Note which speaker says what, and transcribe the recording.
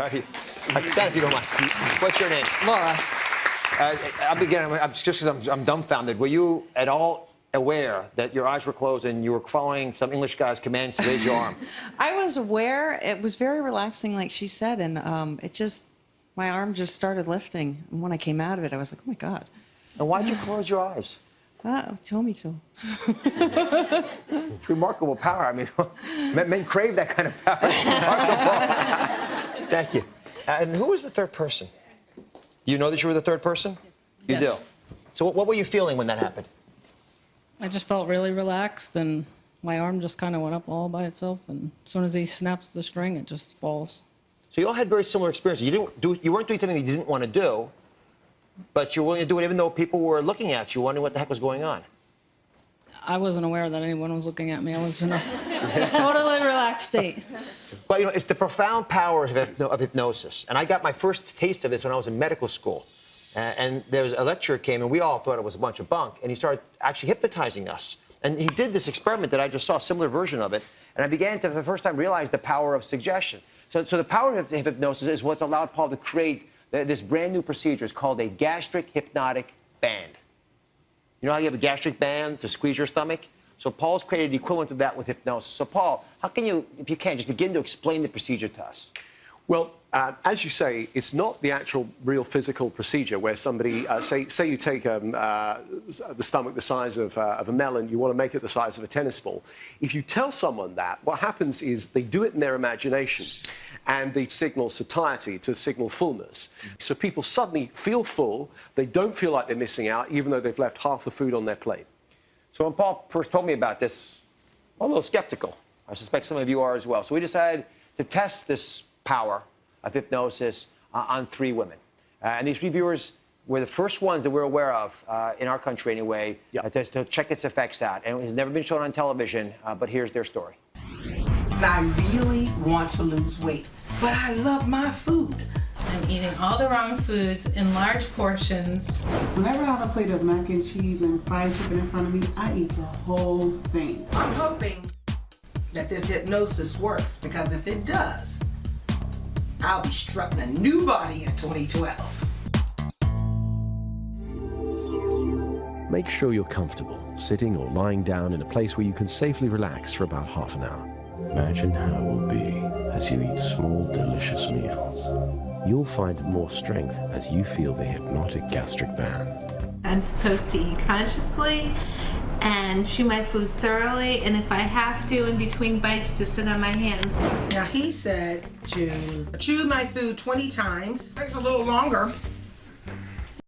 Speaker 1: All right, stand if you don't mind. What's your name?
Speaker 2: Laura.
Speaker 1: I'll begin. Just because I'm dumbfounded. Were you at all aware that your eyes were closed and you were following some English guy's commands to raise your arm?
Speaker 2: I was aware. It was very relaxing, like she said, and my arm just started lifting. And when I came out of it, I was like, oh my God.
Speaker 1: And why'd you close your eyes?
Speaker 2: Told me to.
Speaker 1: It's remarkable power. I mean, men crave that kind of power. It's remarkable. Thank you. And who was the third person? Do you know that you were the third person? You
Speaker 2: Yes.
Speaker 1: do. So what were you feeling when that happened?
Speaker 3: I just felt really relaxed, and my arm just kind of went up all by itself, and as soon as he snaps the string, it just falls.
Speaker 1: So you all had very similar experiences. You weren't doing something you didn't want to do, but you're willing to do it even though people were looking at you, wondering what the heck was going on.
Speaker 3: I wasn't aware that anyone was looking at me. I was in a totally relaxed state.
Speaker 1: But, you know, it's the profound power of hypnosis. And I got my first taste of this when I was in medical school. And there was a lecturer came, and we all thought it was a bunch of bunk. And he started actually hypnotizing us. And he did this experiment that I just saw, a similar version of it. And I began to, for the first time, realize the power of suggestion. So the power of hypnosis is what's allowed Paul to create this brand new procedure. It's called a gastric hypnotic band. You know how you have a gastric band to squeeze your stomach? So Paul's created the equivalent of that with hypnosis. So Paul, how can you, if you can, just begin to explain the procedure to us?
Speaker 4: Well, as you say, it's not the actual real physical procedure where somebody, say you take the stomach the size of a melon, you want to make it the size of a tennis ball. If you tell someone that, what happens is they do it in their imagination, and they signal satiety to signal fullness. So people suddenly feel full, they don't feel like they're missing out, even though they've left half the food on their plate.
Speaker 1: So when Paul first told me about this, I'm a little skeptical. I suspect some of you are as well. So we decided to test this power of hypnosis on 3 women. And these reviewers were the first ones that we're aware of, in our country anyway, to check its effects out. And it has never been shown on television, but here's their story.
Speaker 5: I really want to lose weight, but I love my food.
Speaker 6: I'm eating all the wrong foods in large portions.
Speaker 7: Whenever I have a plate of mac and cheese and fried chicken in front of me, I eat the whole thing.
Speaker 5: I'm hoping that this hypnosis works, because if it does, I'll be strutting a new body in 2012.
Speaker 8: Make sure you're comfortable, sitting or lying down in a place where you can safely relax for about half an hour. Imagine how it will be as you eat small, delicious meals. You'll find more strength as you feel the hypnotic gastric band.
Speaker 9: I'm supposed to eat consciously and chew my food thoroughly, and if I have to, in between bites, to sit on my hands.
Speaker 5: Now, he said to chew my food 20 times. Takes a little longer.